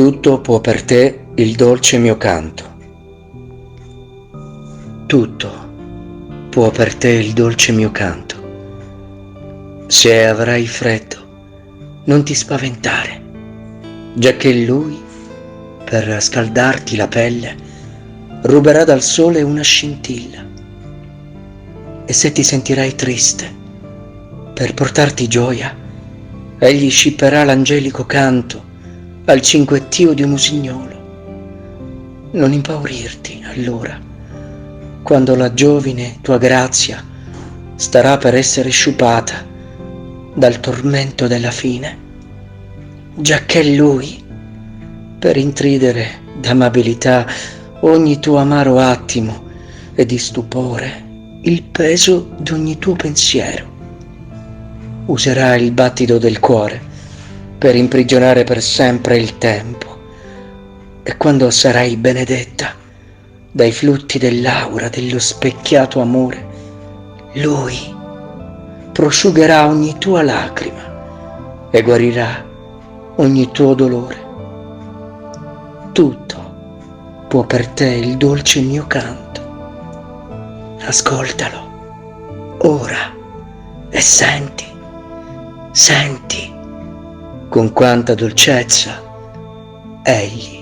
Tutto può per te il dolce mio canto. Tutto può per te il dolce mio canto. Se avrai freddo, non ti spaventare, giacché lui, per scaldarti la pelle, ruberà dal sole una scintilla. E se ti sentirai triste, per portarti gioia, egli scipperà l'angelico canto al cinguettio di un usignolo. Non impaurirti allora, quando la giovine tua grazia starà per essere sciupata dal tormento della fine, giacché lui, per intridere d'amabilità ogni tuo amaro attimo e di stupore il peso d'ogni tuo pensiero, userà il battito del cuore per imprigionare per sempre il tempo, e quando sarai benedetta dai flutti dell'aura dello specchiato amore, lui prosciugherà ogni tua lacrima e guarirà ogni tuo dolore. Tutto può per te il dolce mio canto. Ascoltalo ora e senti con quanta dolcezza egli